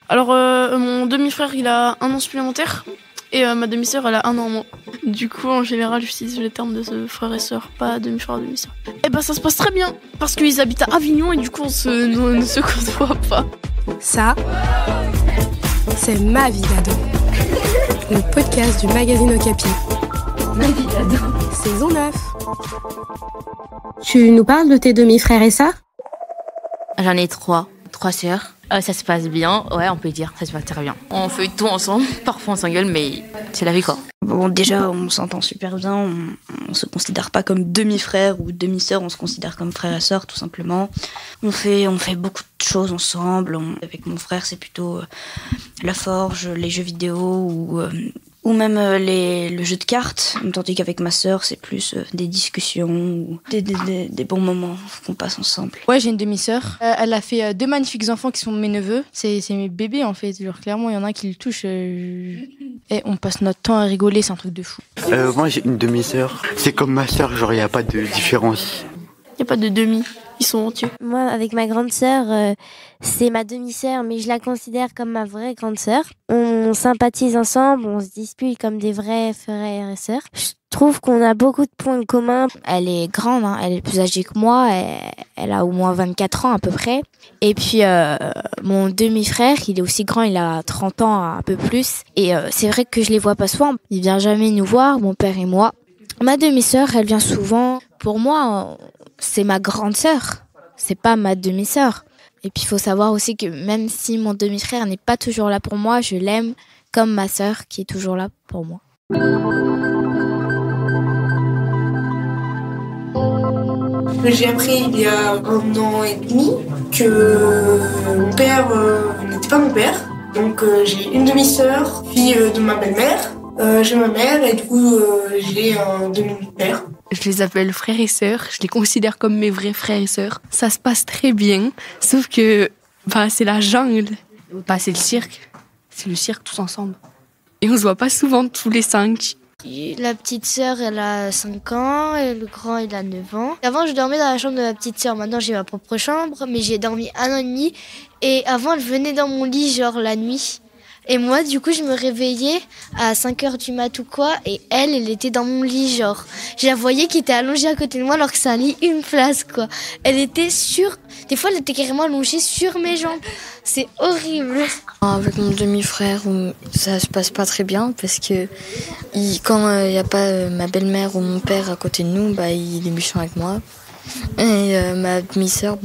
Alors, mon demi-frère, il a 1 an supplémentaire. Et ma demi-sœur, elle a 1 an en moins. Du coup, en général, j'utilise le terme de frère et sœur, pas demi-frère, demi-sœur. Et bah, ça se passe très bien, parce qu'ils habitent à Avignon et du coup, on ne se côtoie pas. Ça, c'est Ma vie d'ado. Le podcast du magazine Okapi. Ma vie d'ado. Saison 9. Tu nous parles de tes demi-frères et sœurs ? J'en ai 3 sœurs. Ça se passe bien, ouais, on peut dire, ça se passe très bien. On fait tout ensemble, parfois on s'engueule, mais c'est la vie quoi. Bon, déjà, on s'entend super bien, on se considère pas comme demi-frère ou demi-sœur, on se considère comme frère et sœur, tout simplement. On fait beaucoup de choses ensemble. Avec mon frère, c'est plutôt la forge, les jeux vidéo ou même le jeu de cartes, tandis qu'avec ma sœur, c'est plus des discussions ou des bons moments qu'on passe ensemble. Ouais, j'ai une demi-sœur. Elle a fait 2 magnifiques enfants qui sont mes neveux. C'est mes bébés, en fait. Genre, clairement, il y en a un qui le touche. Et on passe notre temps à rigoler, c'est un truc de fou. Moi, j'ai une demi-sœur. C'est comme ma sœur, genre, il n'y a pas de différence. Il n'y a pas de demi, ils sont entiers. Moi, avec ma grande sœur, c'est ma demi-sœur, mais je la considère comme ma vraie grande sœur. On sympathise ensemble, on se dispute comme des vrais frères et sœurs. Je trouve qu'on a beaucoup de points communs. Elle est grande, hein, elle est plus âgée que moi, elle a au moins 24 ans à peu près. Et puis mon demi-frère, il est aussi grand, il a 30 ans un peu plus. Et c'est vrai que je les vois pas souvent, il vient jamais nous voir, mon père et moi. Ma demi-sœur, elle vient souvent. Pour moi, c'est ma grande sœur, c'est pas ma demi-sœur. Et puis il faut savoir aussi que même si mon demi-frère n'est pas toujours là pour moi, je l'aime comme ma sœur qui est toujours là pour moi. J'ai appris il y a 1 an et demi que mon père n'était pas mon père. Donc j'ai une demi-sœur, fille de ma belle-mère. J'ai ma mère et du coup j'ai un demi-père. Je les appelle frères et sœurs, je les considère comme mes vrais frères et sœurs. Ça se passe très bien, sauf que c'est la jungle. C'est le cirque. C'est le cirque tous ensemble. Et on se voit pas souvent tous les 5. La petite sœur, elle a 5 ans et le grand, il a 9 ans. Avant, je dormais dans la chambre de ma petite sœur. Maintenant, j'ai ma propre chambre, mais j'ai dormi 1 an et demi. Et avant, elle venait dans mon lit, genre la nuit. Et moi, du coup, je me réveillais à 5h du mat ou quoi, et elle était dans mon lit, genre. Je la voyais qui était allongée à côté de moi, alors que c'est un lit une place, quoi. Elle était des fois, elle était carrément allongée sur mes jambes. C'est horrible. Avec mon demi-frère, ça se passe pas très bien, parce que quand il y a pas ma belle-mère ou mon père à côté de nous, il est méchant avec moi. Et ma demi-sœur,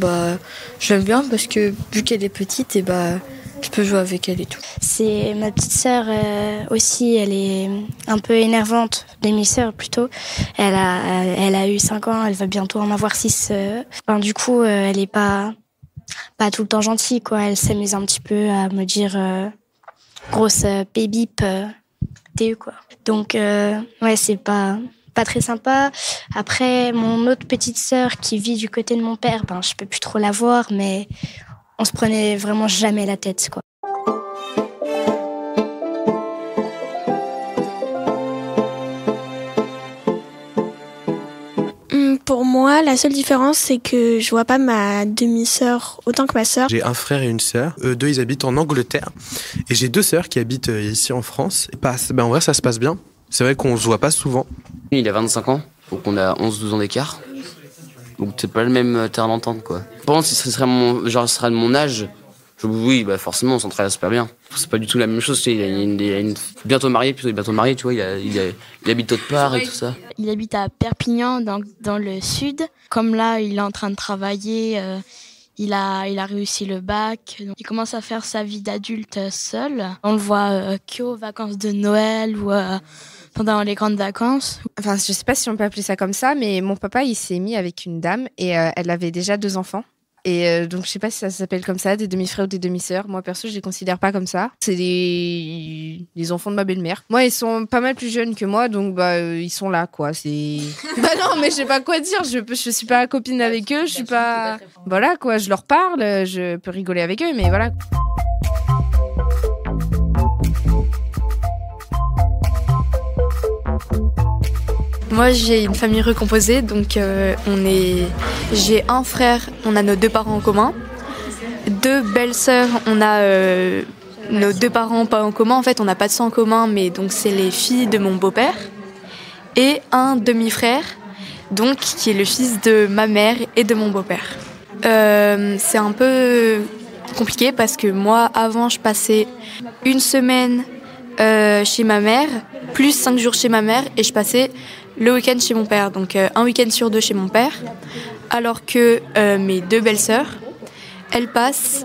j'aime bien, parce que vu qu'elle est petite, et je peux jouer avec elle et tout. C'est ma petite sœur aussi, elle est un peu énervante, demi-sœur plutôt. Elle a eu 5 ans, elle va bientôt en avoir 6. Du coup, elle est pas tout le temps gentille, quoi. Elle s'amuse un petit peu à me dire grosse bébip, TU, quoi. Donc, ouais, c'est pas très sympa. Après, mon autre petite sœur qui vit du côté de mon père, je peux plus trop la voir, mais on se prenait vraiment jamais la tête, quoi. Pour moi, la seule différence, c'est que je vois pas ma demi-sœur autant que ma sœur. J'ai un frère et une sœur. Eux deux, ils habitent en Angleterre. Et j'ai 2 sœurs qui habitent ici en France. Et en vrai, ça se passe bien. C'est vrai qu'on se voit pas souvent. Il a 25 ans, donc on a 11-12 ans d'écart. Donc c'est pas le même terrain d'entente, quoi. Par contre, si ce serait de mon âge, oui, forcément, on s'entraîne super bien. C'est pas du tout la même chose, tu sais, il est bientôt marié, tu vois, il habite autre part et tout ça. Il habite à Perpignan, dans le sud. Comme là, il est en train de travailler, il a réussi le bac. Donc il commence à faire sa vie d'adulte seul. On le voit qu'aux vacances de Noël ou pendant les grandes vacances. Enfin, je sais pas si on peut appeler ça comme ça, mais mon papa, il s'est mis avec une dame et elle avait déjà 2 enfants. Et donc, je sais pas si ça s'appelle comme ça, des demi-frères ou des demi-sœurs. Moi, perso, je les considère pas comme ça. C'est les enfants de ma belle-mère. Moi, ils sont pas mal plus jeunes que moi, donc ils sont là, quoi. C'est... non, mais je sais pas quoi dire. Je suis pas copine avec eux, je suis pas... Voilà, quoi, je leur parle, je peux rigoler avec eux, mais voilà. Moi, j'ai une famille recomposée, donc j'ai un frère, on a nos 2 parents en commun, 2 belles-sœurs, on a nos 2 parents pas en commun. En fait, on n'a pas de sang en commun, mais donc c'est les filles de mon beau-père et un demi-frère, donc qui est le fils de ma mère et de mon beau-père. C'est un peu compliqué parce que moi, avant, je passais une semaine chez ma mère, plus 5 jours chez ma mère, et je passais le week-end chez mon père, donc un week-end sur 2 chez mon père, alors que mes 2 belles-sœurs, elles passent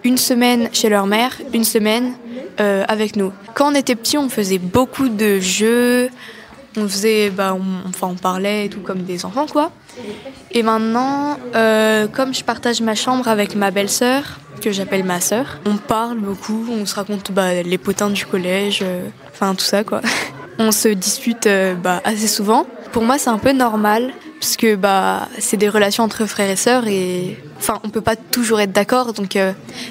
une semaine chez leur mère, une semaine avec nous. Quand on était petits, on faisait beaucoup de jeux, on faisait, on parlait et tout comme des enfants, quoi. Et maintenant, comme je partage ma chambre avec ma belle-sœur, que j'appelle ma sœur, on parle beaucoup, on se raconte les potins du collège, tout ça, quoi. On se dispute assez souvent. Pour moi, c'est un peu normal, parce que c'est des relations entre frères et sœurs, et on peut pas toujours être d'accord, donc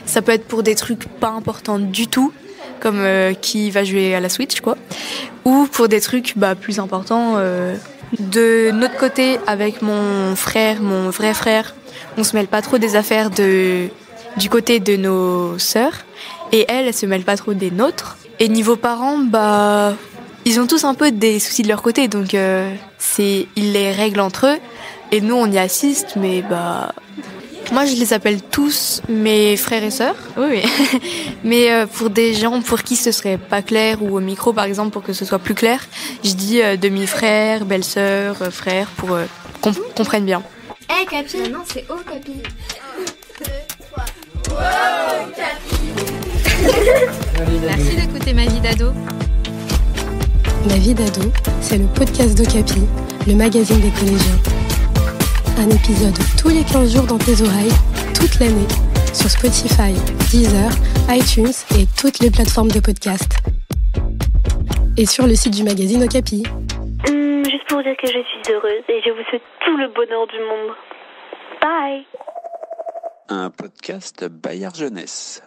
ça peut être pour des trucs pas importants du tout, comme qui va jouer à la Switch, quoi, ou pour des trucs plus importants. De notre côté, avec mon frère, mon vrai frère, on se mêle pas trop des affaires du côté de nos sœurs, et elles se mêlent pas trop des nôtres. Et niveau parents, ils ont tous un peu des soucis de leur côté, donc ils les règlent entre eux, et nous on y assiste, mais moi je les appelle tous mes frères et sœurs, oui. Mais pour des gens pour qui ce serait pas clair, ou au micro par exemple pour que ce soit plus clair, je dis demi-frère, belle-sœur, frère, pour qu'on comprenne bien. Hey Capi, non c'est oh Capi. 1, 2, 3. Wow, Capi. Merci d'écouter Ma vie d'ado. Ma vie d'ado, c'est le podcast d'Ocapi, le magazine des collégiens. Un épisode tous les 15 jours dans tes oreilles, toute l'année, sur Spotify, Deezer, iTunes et toutes les plateformes de podcast. Et sur le site du magazine Okapi. Juste pour dire que je suis heureuse et je vous souhaite tout le bonheur du monde. Bye. Un podcast Bayard Jeunesse.